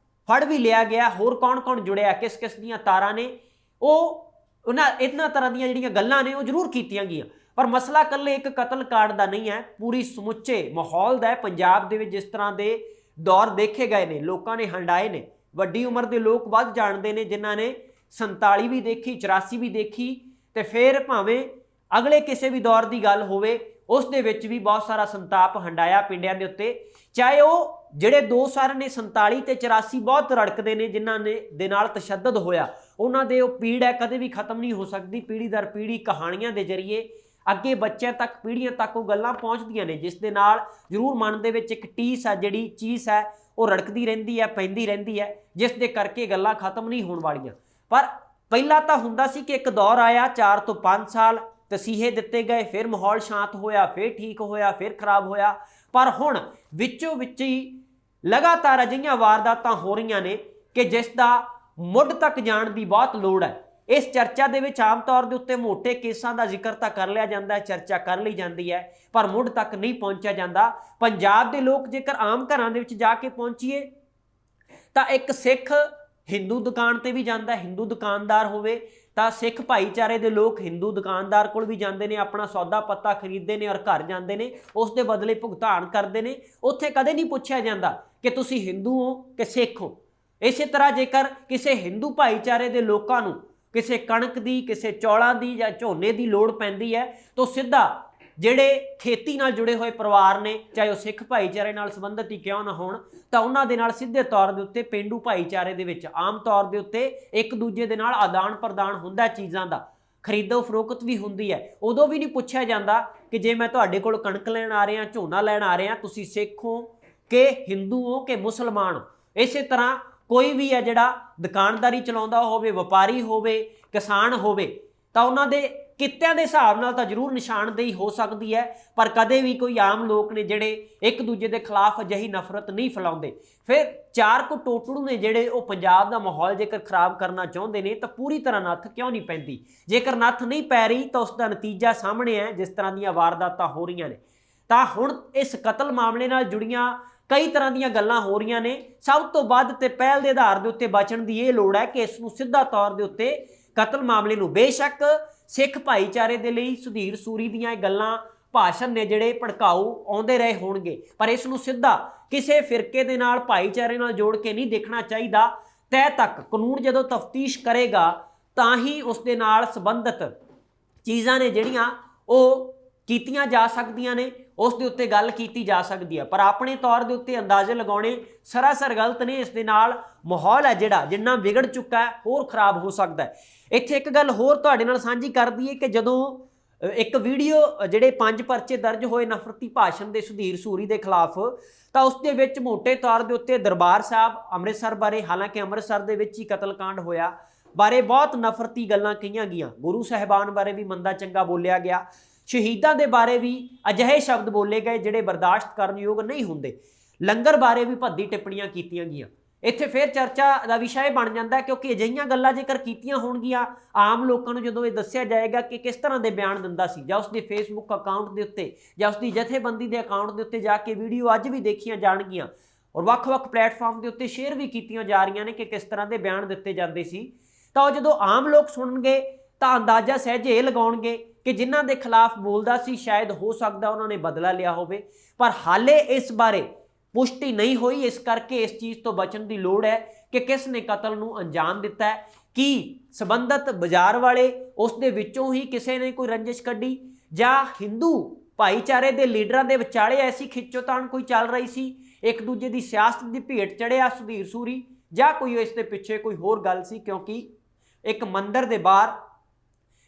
ਫੜ ਵੀ ਲਿਆ ਗਿਆ। ਹੋਰ ਕੌਣ-ਕੌਣ ਜੁੜਿਆ, ਕਿਸ ਕਿਸ ਦੀਆਂ ਤਾਰਾਂ ਨੇ, ਉਹ ਇਹਨਾਂ ਤਰ੍ਹਾਂ ਦੀਆਂ ਜਿਹੜੀਆਂ ਗੱਲਾਂ ਨੇ ਉਹ ਜ਼ਰੂਰ ਕੀਤੀਆਂ ਗਈਆਂ। ਪਰ ਮਸਲਾ ਇਕੱਲੇ ਇੱਕ ਕਤਲ ਕਾਂਡ ਦਾ ਨਹੀਂ ਹੈ, ਪੂਰੀ ਸਮੁੱਚੇ ਮਾਹੌਲ ਦਾ ਹੈ। ਪੰਜਾਬ ਦੇ ਵਿੱਚ ਜਿਸ ਤਰ੍ਹਾਂ ਦੇ ਦੌਰ ਦੇਖੇ ਗਏ ਨੇ, ਲੋਕਾਂ ਨੇ ਹੰਡਾਏ ਨੇ। ਵੱਡੀ ਉਮਰ ਦੇ ਲੋਕ ਵੱਧ ਜਾਣਦੇ ਨੇ ਜਿਨ੍ਹਾਂ ਨੇ 47 ਵੀ ਦੇਖੀ, 84 ਵੀ ਦੇਖੀ, ਤੇ ਫਿਰ ਭਾਵੇਂ ਅਗਲੇ ਕਿਸੇ ਵੀ ਦੌਰ ਦੀ ਗੱਲ ਹੋਵੇ ਉਸ ਦੇ ਵਿੱਚ ਵੀ ਬਹੁਤ ਸਾਰਾ ਸੰਤਾਪ ਹੰਡਾਇਆ ਪਿੰਡਾਂ ਦੇ ਉੱਤੇ। ਚਾਹੇ ਉਹ ਜਿਹੜੇ ਦੋ ਸਰ ਨੇ 47 ਤੇ 84 ਬਹੁਤ ਰੜਕਦੇ ਨੇ ਜਿਨ੍ਹਾਂ ਨੇ ਦੇ ਨਾਲ ਤਸ਼ੱਦਦ ਹੋਇਆ, ਉਹਨਾਂ ਦੇ ਉਹ ਪੀੜ ਹੈ ਕਦੇ ਵੀ ਖਤਮ ਨਹੀਂ ਹੋ ਸਕਦੀ। ਪੀੜ੍ਹੀ ਦਰ ਪੀੜ੍ਹੀ ਕਹਾਣੀਆਂ ਦੇ ਜ਼ਰੀਏ ਅੱਗੇ ਬੱਚਿਆਂ ਤੱਕ, ਪੀੜ੍ਹੀਆਂ ਤੱਕ ਉਹ ਗੱਲਾਂ ਪਹੁੰਚਦੀਆਂ ਨੇ, ਜਿਸ ਦੇ ਨਾਲ ਜ਼ਰੂਰ ਮਨ ਦੇ ਵਿੱਚ ਇੱਕ ਟੀਸ ਹੈ, ਜਿਹੜੀ ਚੀਜ਼ ਹੈ ਉਹ ਰੜਕਦੀ ਰਹਿੰਦੀ ਹੈ, ਪੈਂਦੀ ਰਹਿੰਦੀ ਹੈ, ਜਿਸ ਦੇ ਕਰਕੇ ਗੱਲਾਂ ਖਤਮ ਨਹੀਂ ਹੋਣ ਵਾਲੀਆਂ। ਪਰ ਪਹਿਲਾਂ ਤਾਂ ਹੁੰਦਾ ਸੀ ਕਿ ਇੱਕ ਦੌਰ ਆਇਆ 4 ਤੋਂ 5 ਸਾਲ ਤਸੀਹੇ ਦਿੱਤੇ ਗਏ, ਫਿਰ ਮਾਹੌਲ ਸ਼ਾਂਤ ਹੋਇਆ, ਫਿਰ ਠੀਕ ਹੋਇਆ, ਫਿਰ ਖਰਾਬ ਹੋਇਆ। ਪਰ ਹੁਣ ਵਿੱਚੋਂ ਵਿੱਚ ਹੀ ਲਗਾਤਾਰ ਅਜਿਹੀਆਂ ਵਾਰਦਾਤਾਂ ਹੋ ਰਹੀਆਂ ਨੇ ਕਿ ਜਿਸ ਦਾ ਮੁੱਢ ਤੱਕ ਜਾਣ ਦੀ ਬਹੁਤ ਲੋੜ ਹੈ। ਇਸ ਚਰਚਾ ਦੇ ਵਿੱਚ ਆਮ ਤੌਰ ਦੇ ਉੱਤੇ ਮੋਟੇ ਕੇਸਾਂ ਦਾ ਜ਼ਿਕਰ ਤਾਂ ਕਰ ਲਿਆ ਜਾਂਦਾ ਹੈ, ਚਰਚਾ ਕਰ ਲਈ ਜਾਂਦੀ ਹੈ, ਪਰ ਮੁੱਢ ਤੱਕ ਨਹੀਂ ਪਹੁੰਚਿਆ ਜਾਂਦਾ। ਪੰਜਾਬ ਦੇ ਲੋਕ ਜੇਕਰ ਆਮ ਘਰਾਂ ਦੇ ਵਿੱਚ ਜਾ ਕੇ ਪਹੁੰਚੀਏ ਤਾਂ ਇੱਕ ਸਿੱਖ ਹਿੰਦੂ ਦੁਕਾਨ ਤੇ ਵੀ ਜਾਂਦਾ, ਹਿੰਦੂ ਦੁਕਾਨਦਾਰ ਹੋਵੇ ਤਾਂ ਸਿੱਖ ਭਾਈਚਾਰੇ ਦੇ ਲੋਕ ਹਿੰਦੂ ਦੁਕਾਨਦਾਰ ਕੋਲ ਵੀ ਜਾਂਦੇ ਨੇ, ਆਪਣਾ ਸੌਦਾ ਪੱਤਾ ਖਰੀਦਦੇ ਨੇ ਔਰ ਘਰ ਜਾਂਦੇ ਨੇ, ਉਸ ਦੇ ਬਦਲੇ ਭੁਗਤਾਨ ਕਰਦੇ ਨੇ। ਉੱਥੇ ਕਦੇ ਨਹੀਂ ਪੁੱਛਿਆ ਜਾਂਦਾ ਕਿ ਤੁਸੀਂ ਹਿੰਦੂ ਹੋ ਕਿ ਸਿੱਖ ਹੋ। ਇਸੇ ਤਰ੍ਹਾਂ ਜੇਕਰ ਕਿਸੇ ਹਿੰਦੂ ਭਾਈਚਾਰੇ ਦੇ ਲੋਕਾਂ ਨੂੰ ਕਿਸੇ ਕਣਕ ਦੀ, ਕਿਸੇ ਚੌਲਾਂ ਦੀ ਜਾਂ ਝੋਨੇ ਦੀ ਲੋੜ ਪੈਂਦੀ ਹੈ ਤਾਂ ਸਿੱਧਾ ਜਿਹੜੇ ਖੇਤੀ ਨਾਲ ਜੁੜੇ ਹੋਏ ਪਰਿਵਾਰ ਨੇ, ਚਾਹੇ ਉਹ ਸਿੱਖ ਭਾਈਚਾਰੇ ਨਾਲ ਸੰਬੰਧਿਤ ਹੀ ਕਿਉਂ ਨਾ ਹੋਣ, ਤਾਂ ਉਹਨਾਂ ਦੇ ਨਾਲ ਸਿੱਧੇ ਤੌਰ ਦੇ ਉੱਤੇ ਪੇਂਡੂ ਭਾਈਚਾਰੇ ਦੇ ਵਿੱਚ ਆਮ ਤੌਰ ਦੇ ਉੱਤੇ ਇੱਕ ਦੂਜੇ ਦੇ ਨਾਲ ਆਦਾਨ ਪ੍ਰਦਾਨ ਹੁੰਦਾ, ਚੀਜ਼ਾਂ ਦਾ ਖਰੀਦੋ ਫਰੋਖਤ ਵੀ ਹੁੰਦੀ ਹੈ। ਉਦੋਂ ਵੀ ਨਹੀਂ ਪੁੱਛਿਆ ਜਾਂਦਾ ਕਿ ਜੇ ਮੈਂ ਤੁਹਾਡੇ ਕੋਲ ਕਣਕ ਲੈਣ ਆ ਰਿਹਾ, ਝੋਨਾ ਲੈਣ ਆ ਰਿਹਾ, ਤੁਸੀਂ ਸਿੱਖ ਹੋ ਕਿ ਹਿੰਦੂ ਹੋ ਕਿ ਮੁਸਲਮਾਨ ਹੋ। ਇਸੇ ਤਰ੍ਹਾਂ ਕੋਈ ਵੀ ਹੈ ਜਿਹੜਾ ਦੁਕਾਨਦਾਰੀ ਚਲਾਉਂਦਾ ਹੋਵੇ, ਵਪਾਰੀ ਹੋਵੇ, ਕਿਸਾਨ ਹੋਵੇ, ਤਾਂ ਉਹਨਾਂ ਦੇ ਕਿੱਤਿਆਂ ਦੇ ਹਿਸਾਬ ਨਾਲ ਤਾਂ ਜ਼ਰੂਰ ਨਿਸ਼ਾਨਦੇਹੀ ਹੋ ਸਕਦੀ ਹੈ, ਪਰ ਕਦੇ ਵੀ ਕੋਈ ਆਮ ਲੋਕ ਨੇ ਜਿਹੜੇ ਇੱਕ ਦੂਜੇ ਦੇ ਖਿਲਾਫ ਅਜਿਹੀ ਨਫ਼ਰਤ ਨਹੀਂ ਫੈਲਾਉਂਦੇ। ਫਿਰ ਚਾਰ ਕੁ ਟੋਟੜੂ ਨੇ ਜਿਹੜੇ ਉਹ ਪੰਜਾਬ ਦਾ ਮਾਹੌਲ ਜੇਕਰ ਖਰਾਬ ਕਰਨਾ ਚਾਹੁੰਦੇ ਨੇ ਤਾਂ ਪੂਰੀ ਤਰ੍ਹਾਂ ਨੱਥ ਕਿਉਂ ਨਹੀਂ ਪੈਂਦੀ। ਜੇਕਰ ਨੱਥ ਨਹੀਂ ਪੈ ਰਹੀ ਤਾਂ ਉਸ ਦਾ ਨਤੀਜਾ ਸਾਹਮਣੇ ਹੈ, ਜਿਸ ਤਰ੍ਹਾਂ ਦੀਆਂ ਵਾਰਦਾਤਾਂ ਹੋ ਰਹੀਆਂ ਨੇ। ਤਾਂ ਹੁਣ ਇਸ ਕਤਲ ਮਾਮਲੇ ਨਾਲ ਜੁੜੀਆਂ ਕਈ ਤਰ੍ਹਾਂ ਦੀਆਂ ਗੱਲਾਂ ਹੋ ਰਹੀਆਂ ਨੇ। ਸਭ ਤੋਂ ਵੱਧ ਤੇ ਪਹਿਲ ਦੇ ਆਧਾਰ ਦੇ ਉੱਤੇ ਬਚਣ ਦੀ ਇਹ ਲੋੜ ਹੈ ਕਿ ਇਸ ਨੂੰ ਸਿੱਧਾ ਤੌਰ ਦੇ ਉੱਤੇ ਕਤਲ ਮਾਮਲੇ ਨੂੰ, ਬੇਸ਼ੱਕ ਸਿੱਖ ਭਾਈਚਾਰੇ ਦੇ ਲਈ ਸੁਧੀਰ ਸੂਰੀ ਦੀਆਂ ਇਹ ਗੱਲਾਂ, ਭਾਸ਼ਣ ਨੇ ਜਿਹੜੇ ਭੜਕਾਊ ਆਉਂਦੇ ਰਹੇ ਹੋਣਗੇ, ਪਰ ਇਸ ਨੂੰ ਸਿੱਧਾ ਕਿਸੇ ਫਿਰਕੇ ਦੇ ਨਾਲ, ਭਾਈਚਾਰੇ ਨਾਲ ਜੋੜ ਕੇ ਨਹੀਂ ਦੇਖਣਾ ਚਾਹੀਦਾ। ਤਹਿ ਤੱਕ ਕਾਨੂੰਨ ਜਦੋਂ ਤਫਤੀਸ਼ ਕਰੇਗਾ ਤਾਂ ਹੀ ਉਸ ਦੇ ਨਾਲ ਸੰਬੰਧਿਤ ਚੀਜ਼ਾਂ ਨੇ ਜਿਹੜੀਆਂ ਉਹ ਕੀਤੀਆਂ ਜਾ ਸਕਦੀਆਂ ਨੇ, ਉਸ ਦੇ ਉੱਤੇ ਗੱਲ ਕੀਤੀ ਜਾ ਸਕਦੀ ਹੈ। ਪਰ ਆਪਣੇ ਤੌਰ ਦੇ ਉੱਤੇ ਅੰਦਾਜ਼ੇ ਲਗਾਉਣੇ ਸਰਾਸਰ ਗਲਤ ਨੇ। ਇਸ ਦੇ ਨਾਲ ਮਾਹੌਲ ਹੈ ਜਿਹੜਾ ਜਿੰਨਾ ਵਿਗੜ ਚੁੱਕਾ ਹੈ ਹੋਰ ਖਰਾਬ ਹੋ ਸਕਦਾ ਹੈ। ਇੱਥੇ ਇੱਕ ਗੱਲ ਹੋਰ ਤੁਹਾਡੇ ਨਾਲ ਸਾਂਝੀ ਕਰ ਦਈਏ ਕਿ ਜਦੋਂ ਇੱਕ ਵੀਡੀਓ ਜਿਹੜੇ 5 ਪਰਚੇ ਦਰਜ ਹੋਏ ਨਫ਼ਰਤੀ ਭਾਸ਼ਣ ਦੇ ਸੁਧੀਰ ਸੂਰੀ ਦੇ ਖਿਲਾਫ, ਤਾਂ ਉਸ ਦੇ ਵਿੱਚ ਮੋਟੇ ਤੌਰ ਦੇ ਉੱਤੇ ਦਰਬਾਰ ਸਾਹਿਬ ਅੰਮ੍ਰਿਤਸਰ ਬਾਰੇ, ਹਾਲਾਂਕਿ ਅੰਮ੍ਰਿਤਸਰ ਦੇ ਵਿੱਚ ਹੀ ਕਤਲकांड ਹੋਇਆ, ਬਾਰੇ ਬਹੁਤ ਨਫ਼ਰਤੀ ਗੱਲਾਂ ਕਹੀਆਂ ਗਈਆਂ। ਗੁਰੂ ਸਾਹਿਬਾਨ ਬਾਰੇ ਵੀ ਮੰਦਾ ਚੰਗਾ ਬੋਲਿਆ ਗਿਆ, ਸ਼ਹੀਦਾਂ ਦੇ ਬਾਰੇ ਵੀ ਅਜਿਹੇ ਸ਼ਬਦ ਬੋਲੇ ਗਏ ਜਿਹੜੇ ਬਰਦਾਸ਼ਤ ਕਰਨ ਯੋਗ ਨਹੀਂ ਹੁੰਦੇ, ਲੰਗਰ ਬਾਰੇ ਵੀ ਭੱਦੀ ਟਿੱਪਣੀਆਂ ਕੀਤੀਆਂ ਗਈਆਂ। ਇੱਥੇ ਫਿਰ ਚਰਚਾ ਦਾ ਵਿਸ਼ਾ ਇਹ ਬਣ ਜਾਂਦਾ ਕਿਉਂਕਿ ਅਜਿਹੀਆਂ ਗੱਲਾਂ ਜੇਕਰ ਕੀਤੀਆਂ ਹੋਣਗੀਆਂ, ਆਮ ਲੋਕਾਂ ਨੂੰ ਜਦੋਂ ਇਹ ਦੱਸਿਆ ਜਾਏਗਾ ਕਿ ਕਿਸ ਤਰ੍ਹਾਂ ਦੇ ਬਿਆਨ ਦਿੰਦਾ ਸੀ, ਜਾਂ ਉਸਦੇ ਫੇਸਬੁੱਕ ਅਕਾਊਂਟ ਦੇ ਉੱਤੇ ਜਾਂ ਉਸਦੀ ਜਥੇਬੰਦੀ ਦੇ ਅਕਾਊਂਟ ਦੇ ਉੱਤੇ ਜਾ ਕੇ ਵੀਡੀਓ ਅੱਜ ਵੀ ਦੇਖੀਆਂ ਜਾਣਗੀਆਂ ਔਰ ਵੱਖ-ਵੱਖ ਪਲੇਟਫਾਰਮ ਦੇ ਉੱਤੇ ਸ਼ੇਅਰ ਵੀ ਕੀਤੀਆਂ ਜਾ ਰਹੀਆਂ ਨੇ ਕਿ ਕਿਸ ਤਰ੍ਹਾਂ ਦੇ ਬਿਆਨ ਦਿੱਤੇ ਜਾਂਦੇ ਸੀ, ਤਾਂ ਉਹ ਜਦੋਂ ਆਮ ਲੋਕ ਸੁਣਨਗੇ ਤਾਂ ਅੰਦਾਜ਼ਾ ਸਹਿਜੇ ਇਹ ਲਗਾਉਣਗੇ ਕਿ ਜਿਨ੍ਹਾਂ ਦੇ ਖਿਲਾਫ ਬੋਲਦਾ ਸੀ ਸ਼ਾਇਦ ਹੋ ਸਕਦਾ ਉਹਨਾਂ ਨੇ ਬਦਲਾ ਲਿਆ ਹੋਵੇ। ਪਰ ਹਾਲੇ ਇਸ ਬਾਰੇ ਪੁਸ਼ਟੀ ਨਹੀਂ ਹੋਈ, ਇਸ ਕਰਕੇ ਇਸ ਚੀਜ਼ ਤੋਂ ਬਚਣ ਦੀ ਲੋੜ ਹੈ ਕਿ ਕਿਸ ਨੇ ਕਤਲ ਨੂੰ ਅੰਜਾਮ ਦਿੱਤਾ ਹੈ। ਕੀ ਸੰਬੰਧਿਤ ਬਾਜ਼ਾਰ ਵਾਲੇ ਉਸ ਦੇ ਵਿੱਚੋਂ ਹੀ ਕਿਸੇ ਨੇ ਕੋਈ ਰੰਜਿਸ਼ ਕੱਢੀ, ਜਾਂ ਹਿੰਦੂ ਭਾਈਚਾਰੇ ਦੇ ਲੀਡਰਾਂ ਦੇ ਵਿਚਾਲੇ ਐਸੀ ਖਿੱਚੋਤਾਣ ਕੋਈ ਚੱਲ ਰਹੀ ਸੀ, ਇੱਕ ਦੂਜੇ ਦੀ ਸਿਆਸਤ ਦੀ ਭੇਟ ਚੜਿਆ ਸੁਧੀਰ ਸੂਰੀ, ਜਾਂ ਕੋਈ ਇਸ ਦੇ ਪਿੱਛੇ ਕੋਈ ਹੋਰ ਗੱਲ ਸੀ। ਕਿਉਂਕਿ ਇੱਕ ਮੰਦਿਰ ਦੇ ਬਾਹਰ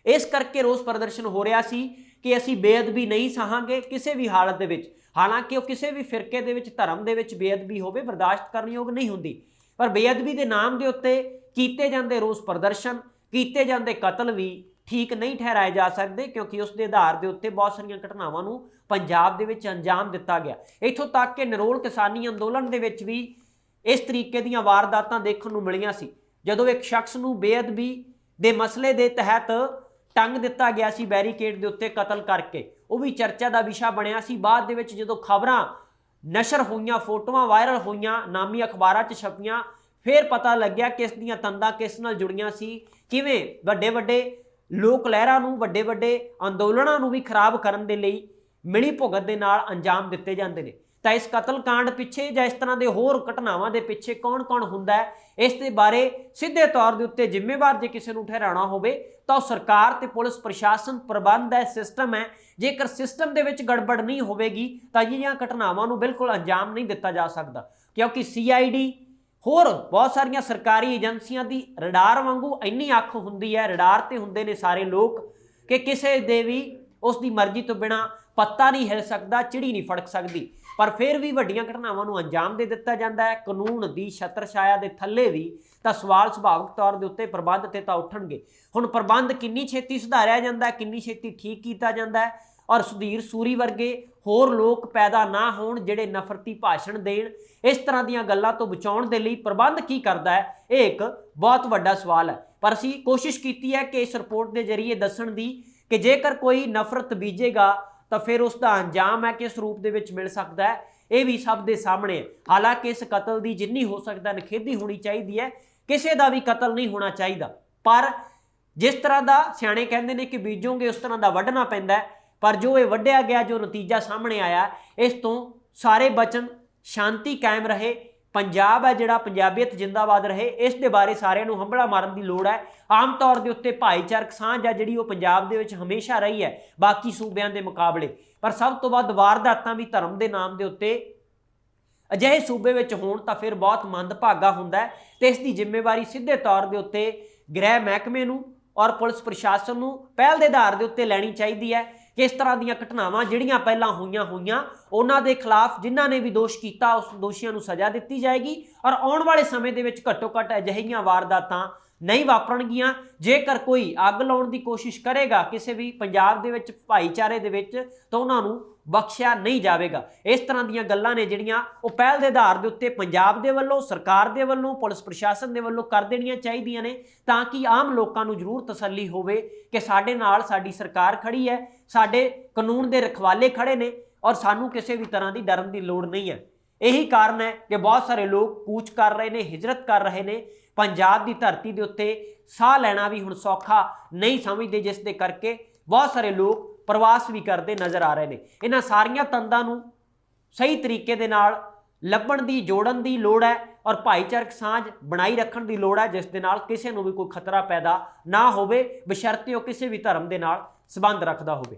ਇਸ ਕਰਕੇ ਰੋਸ ਪ੍ਰਦਰਸ਼ਨ ਹੋ ਰਿਹਾ ਸੀ ਕਿ ਅਸੀਂ ਬੇਅਦਬੀ ਨਹੀਂ ਸਹਾਂਗੇ ਕਿਸੇ ਵੀ ਹਾਲਤ ਦੇ ਵਿੱਚ। ਹਾਲਾਂਕਿ ਉਹ ਕਿਸੇ ਵੀ ਫਿਰਕੇ ਦੇ ਵਿੱਚ, ਧਰਮ ਦੇ ਵਿੱਚ ਬੇਅਦਬੀ ਹੋਵੇ ਬਰਦਾਸ਼ਤ ਕਰਨਯੋਗ ਨਹੀਂ ਹੁੰਦੀ, ਪਰ ਬੇਅਦਬੀ ਦੇ ਨਾਮ ਦੇ ਉੱਤੇ ਕੀਤੇ ਜਾਂਦੇ ਰੋਸ ਪ੍ਰਦਰਸ਼ਨ, ਕੀਤੇ ਜਾਂਦੇ ਕਤਲ ਵੀ ਠੀਕ ਨਹੀਂ ਠਹਿਰਾਏ ਜਾ ਸਕਦੇ, ਕਿਉਂਕਿ ਉਸ ਦੇ ਆਧਾਰ ਦੇ ਉੱਤੇ ਬਹੁਤ ਸਾਰੀਆਂ ਘਟਨਾਵਾਂ ਨੂੰ ਪੰਜਾਬ ਦੇ ਵਿੱਚ ਅੰਜਾਮ ਦਿੱਤਾ ਗਿਆ। ਇੱਥੋਂ ਤੱਕ ਕਿ ਨਿਰੋਲ ਕਿਸਾਨੀ ਅੰਦੋਲਨ ਦੇ ਵਿੱਚ ਵੀ ਇਸ ਤਰੀਕੇ ਦੀਆਂ ਵਾਰਦਾਤਾਂ ਦੇਖਣ ਨੂੰ ਮਿਲੀਆਂ ਸੀ, ਜਦੋਂ ਇੱਕ ਸ਼ਖਸ ਨੂੰ ਬੇਅਦਬੀ ਦੇ ਮਸਲੇ ਦੇ ਤਹਿਤ ਟੰਗ ਦਿੱਤਾ ਗਿਆ ਸੀ ਬੈਰੀਕੇਡ ਦੇ ਉੱਤੇ ਕਤਲ ਕਰਕੇ, ਉਹ ਵੀ ਚਰਚਾ ਦਾ ਵਿਸ਼ਾ ਬਣਿਆ ਸੀ। ਬਾਅਦ ਦੇ ਵਿੱਚ ਜਦੋਂ ਖਬਰਾਂ ਨਸ਼ਰ ਹੋਈਆਂ, ਫੋਟੋਆਂ ਵਾਇਰਲ ਹੋਈਆਂ, ਨਾਮੀ ਅਖਬਾਰਾਂ 'ਚ ਛਪੀਆਂ, ਫਿਰ ਪਤਾ ਲੱਗਿਆ ਕਿ ਇਸ ਦੀਆਂ ਤੰਦਾਂ ਕਿਸ ਨਾਲ ਜੁੜੀਆਂ ਸੀ, ਕਿਵੇਂ ਵੱਡੇ ਵੱਡੇ ਲੋਕ ਲਹਿਰਾਂ ਨੂੰ, ਵੱਡੇ ਵੱਡੇ ਅੰਦੋਲਨਾਂ ਨੂੰ ਵੀ ਖਰਾਬ ਕਰਨ ਦੇ ਲਈ ਮਿਲੀ ਭੁਗਤ ਦੇ ਨਾਲ ਅੰਜਾਮ ਦਿੱਤੇ ਜਾਂਦੇ ਨੇ। ਤਾਂ ਇਸ ਕਤਲकांड ਪਿੱਛੇ ਜਾਂ ਇਸ ਤਰ੍ਹਾਂ ਦੇ ਹੋਰ ਘਟਨਾਵਾਂ ਦੇ ਪਿੱਛੇ ਕੌਣ-ਕੌਣ ਹੁੰਦਾ ਹੈ, ਇਸ ਦੇ ਬਾਰੇ ਸਿੱਧੇ ਤੌਰ ਦੇ ਉੱਤੇ ਜ਼ਿੰਮੇਵਾਰ ਜੇ ਕਿਸੇ ਨੂੰ ਠਹਿਰਾਉਣਾ ਹੋਵੇ ਤਾਂ ਉਹ ਸਰਕਾਰ ਤੇ ਪੁਲਿਸ ਪ੍ਰਸ਼ਾਸਨ, ਪ੍ਰਬੰਧ ਹੈ, ਸਿਸਟਮ ਹੈ। ਜੇਕਰ ਸਿਸਟਮ ਦੇ ਵਿੱਚ ਗੜਬੜ ਨਹੀਂ ਹੋਵੇਗੀ ਤਾਂ ਅਜਿਹੀਆਂ ਘਟਨਾਵਾਂ ਨੂੰ ਬਿਲਕੁਲ ਅੰਜਾਮ ਨਹੀਂ ਦਿੱਤਾ ਜਾ ਸਕਦਾ, ਕਿਉਂਕਿ CID ਹੋਰ ਬਹੁਤ ਸਾਰੀਆਂ ਸਰਕਾਰੀ ਏਜੰਸੀਆਂ ਦੀ ਰਡਾਰ ਵਾਂਗੂ ਇੰਨੀ ਅੱਖ ਹੁੰਦੀ ਹੈ, ਰਡਾਰ ਤੇ ਹੁੰਦੇ ਨੇ ਸਾਰੇ ਲੋਕ, ਕਿ ਕਿਸੇ ਦੇ ਵੀ ਉਸ ਦੀ ਮਰਜ਼ੀ ਤੋਂ ਬਿਨਾਂ ਪੱਤਾ ਨਹੀਂ ਹਿਲ ਸਕਦਾ, ਚਿੜੀ ਨਹੀਂ ਫੜਕ ਸਕਦੀ। ਪਰ ਫਿਰ ਵੀ ਵੱਡੀਆਂ ਘਟਨਾਵਾਂ ਨੂੰ ਅੰਜਾਮ ਦੇ ਦਿੱਤਾ ਜਾਂਦਾ ਹੈ ਕਾਨੂੰਨ ਦੀ ਛਤਰ ਛਾਇਆ ਦੇ ਥੱਲੇ ਵੀ, ਤਾਂ ਸਵਾਲ ਸੁਭਾਵਿਕ ਤੌਰ ਦੇ ਉੱਤੇ ਪ੍ਰਬੰਧ ਤੇ ਤਾਂ ਉੱਠਣਗੇ। ਹੁਣ ਪ੍ਰਬੰਧ ਕਿੰਨੀ ਛੇਤੀ ਸੁਧਾਰਿਆ ਜਾਂਦਾ ਹੈ, ਕਿੰਨੀ ਛੇਤੀ ਠੀਕ ਕੀਤਾ ਜਾਂਦਾ ਹੈ, ਔਰ ਸੁਧੀਰ ਸੂਰੀ ਵਰਗੇ ਹੋਰ ਲੋਕ ਪੈਦਾ ਨਾ ਹੋਣ ਜਿਹੜੇ ਨਫ਼ਰਤੀ ਭਾਸ਼ਣ ਦੇਣ, ਇਸ ਤਰ੍ਹਾਂ ਦੀਆਂ ਗੱਲਾਂ ਤੋਂ ਬਚਾਉਣ ਦੇ ਲਈ ਪ੍ਰਬੰਧ ਕੀ ਕਰਦਾ ਹੈ, ਇਹ ਇੱਕ ਬਹੁਤ ਵੱਡਾ ਸਵਾਲ ਹੈ। ਪਰ ਅਸੀਂ ਕੋਸ਼ਿਸ਼ ਕੀਤੀ ਹੈ ਕਿ ਇਸ ਰਿਪੋਰਟ ਦੇ ਜ਼ਰੀਏ ਦੱਸਣ ਦੀ ਕਿ ਜੇਕਰ ਕੋਈ ਨਫ਼ਰਤ ਬੀਜੇਗਾ ਤਾਂ ਫਿਰ ਉਸ ਦਾ ਅੰਜਾਮ ਹੈ ਕਿਸ ਰੂਪ ਦੇ ਵਿੱਚ ਮਿਲ ਸਕਦਾ ਹੈ, ਇਹ ਵੀ ਸਭ ਦੇ ਸਾਹਮਣੇ ਹੈ। ਹਾਲਾਂਕਿ ਇਸ ਕਤਲ ਦੀ ਜਿੰਨੀ ਹੋ ਸਕਦਾ ਨਿਖੇਧੀ ਹੋਣੀ ਚਾਹੀਦੀ ਹੈ, ਕਿਸੇ ਦਾ ਵੀ ਕਤਲ ਨਹੀਂ ਹੋਣਾ ਚਾਹੀਦਾ, ਪਰ ਜਿਸ ਤਰ੍ਹਾਂ ਦਾ ਸਿਆਣੇ ਕਹਿੰਦੇ ਨੇ ਕਿ ਬੀਜੋਗੇ ਉਸ ਤਰ੍ਹਾਂ ਦਾ ਵੱਢਣਾ ਪੈਂਦਾ ਹੈ। ਪਰ ਜੋ ਇਹ ਵੱਢਿਆ ਗਿਆ, ਜੋ ਨਤੀਜਾ ਸਾਹਮਣੇ ਆਇਆ, ਇਸ ਤੋਂ ਸਾਰੇ ਬਚਨ, ਸ਼ਾਂਤੀ ਕਾਇਮ ਰਹੇ, ਪੰਜਾਬ ਹੈ ਜਿਹੜਾ ਪੰਜਾਬੀਅਤ ਜਿੰਦਾਬਾਦ ਰਹੇ, ਇਸ ਦੇ ਬਾਰੇ ਸਾਰਿਆਂ ਨੂੰ ਹੰਭਲਾ ਮਾਰਨ ਦੀ ਲੋੜ ਹੈ। ਆਮ ਤੌਰ ਦੇ ਉੱਤੇ ਭਾਈਚਾਰਕ ਸਾਂਝ ਹੈ ਜਿਹੜੀ ਉਹ ਪੰਜਾਬ ਦੇ ਵਿੱਚ ਹਮੇਸ਼ਾ ਰਹੀ ਹੈ ਬਾਕੀ ਸੂਬਿਆਂ ਦੇ ਮੁਕਾਬਲੇ, ਪਰ ਸਭ ਤੋਂ ਵੱਧ ਵਾਰਦਾਤਾਂ ਵੀ ਧਰਮ ਦੇ ਨਾਮ ਦੇ ਉੱਤੇ ਅਜਿਹੇ ਸੂਬੇ ਵਿੱਚ ਹੋਣ ਤਾਂ ਫਿਰ ਬਹੁਤ ਮੰਦਭਾਗਾ ਹੁੰਦਾ ਹੈ। ਤੇ ਇਸ ਦੀ ਜ਼ਿੰਮੇਵਾਰੀ ਸਿੱਧੇ ਤੌਰ ਦੇ ਉੱਤੇ ਗ੍ਰਹਿ ਮਹਿਕਮੇ ਨੂੰ ਔਰ ਪੁਲਿਸ ਪ੍ਰਸ਼ਾਸਨ ਨੂੰ ਪਹਿਲ ਦੇ ਆਧਾਰ ਦੇ ਉੱਤੇ ਲੈਣੀ ਚਾਹੀਦੀ ਹੈ ਕਿ ਇਸ ਤਰ੍ਹਾਂ ਦੀਆਂ ਘਟਨਾਵਾਂ ਜਿਹੜੀਆਂ ਪਹਿਲਾਂ ਹੋਈਆਂ ਉਹਨਾਂ ਦੇ ਖਿਲਾਫ ਜਿਨ੍ਹਾਂ ਨੇ ਵੀ ਦੋਸ਼ ਕੀਤਾ ਉਸ ਦੋਸ਼ੀਆਂ ਨੂੰ ਸਜ਼ਾ ਦਿੱਤੀ ਜਾਏਗੀ, ਔਰ ਆਉਣ ਵਾਲੇ ਸਮੇਂ ਦੇ ਵਿੱਚ ਘੱਟੋ ਘੱਟ ਅਜਿਹੀਆਂ ਵਾਰਦਾਤਾਂ ਨਹੀਂ ਵਾਪਰਨਗੀਆਂ। ਜੇਕਰ ਕੋਈ ਅੱਗ ਲਾਉਣ ਦੀ ਕੋਸ਼ਿਸ਼ ਕਰੇਗਾ ਕਿਸੇ ਵੀ ਪੰਜਾਬ ਦੇ ਵਿੱਚ ਭਾਈਚਾਰੇ ਦੇ ਵਿੱਚ ਤਾਂ ਉਹਨਾਂ ਨੂੰ ਬਖਸ਼ਿਆ ਨਹੀਂ ਜਾਵੇਗਾ। ਇਸ ਤਰ੍ਹਾਂ ਦੀਆਂ ਗੱਲਾਂ ਨੇ ਜਿਹੜੀਆਂ ਉਹ ਪਹਿਲ ਦੇ ਆਧਾਰ ਦੇ ਉੱਤੇ ਪੰਜਾਬ ਦੇ ਵੱਲੋਂ, ਸਰਕਾਰ ਦੇ ਵੱਲੋਂ, ਪੁਲਿਸ ਪ੍ਰਸ਼ਾਸਨ ਦੇ ਵੱਲੋਂ ਕਰ ਦੇਣੀਆਂ ਚਾਹੀਦੀਆਂ ਨੇ, ਤਾਂ ਕਿ ਆਮ ਲੋਕਾਂ ਨੂੰ ਜ਼ਰੂਰ ਤਸੱਲੀ ਹੋਵੇ ਕਿ ਸਾਡੇ ਨਾਲ ਸਾਡੀ ਸਰਕਾਰ ਖੜੀ ਹੈ, ਸਾਡੇ ਕਾਨੂੰਨ ਦੇ ਰਖਵਾਲੇ ਖੜੇ ਨੇ, ਔਰ ਸਾਨੂੰ ਕਿਸੇ ਵੀ ਤਰ੍ਹਾਂ ਦੀ ਡਰਨ ਦੀ ਲੋੜ ਨਹੀਂ ਹੈ। ਇਹੀ ਕਾਰਨ ਹੈ ਕਿ ਬਹੁਤ ਸਾਰੇ ਲੋਕ ਕੂਚ ਕਰ ਰਹੇ ਨੇ, ਹਿਜਰਤ ਕਰ ਰਹੇ ਨੇ। ਪੰਜਾਬ ਦੀ ਧਰਤੀ ਦੇ ਉੱਤੇ ਸਾਹ ਲੈਣਾ ਵੀ ਹੁਣ ਸੌਖਾ ਨਹੀਂ ਸਮਝਦੇ, ਜਿਸ ਦੇ ਕਰਕੇ ਬਹੁਤ ਸਾਰੇ ਲੋਕ ਪ੍ਰਵਾਸ ਵੀ ਕਰਦੇ ਨਜ਼ਰ ਆ ਰਹੇ ਨੇ। ਇਹਨਾਂ ਸਾਰੀਆਂ ਤੰਦਾਂ ਨੂੰ ਸਹੀ ਤਰੀਕੇ ਦੇ ਨਾਲ ਲੱਭਣ ਦੀ, ਜੋੜਨ ਦੀ ਲੋੜ ਹੈ, ਔਰ ਭਾਈਚਾਰਕ ਸਾਂਝ ਬਣਾਈ ਰੱਖਣ ਦੀ ਲੋੜ ਹੈ, ਜਿਸ ਦੇ ਨਾਲ ਕਿਸੇ ਨੂੰ ਵੀ ਕੋਈ ਖਤਰਾ ਪੈਦਾ ਨਾ ਹੋਵੇ, ਬਸ਼ਰਤੇ ਉਹ ਕਿਸੇ ਵੀ ਧਰਮ ਦੇ ਨਾਲ ਸੰਬੰਧ ਰੱਖਦਾ ਹੋਵੇ।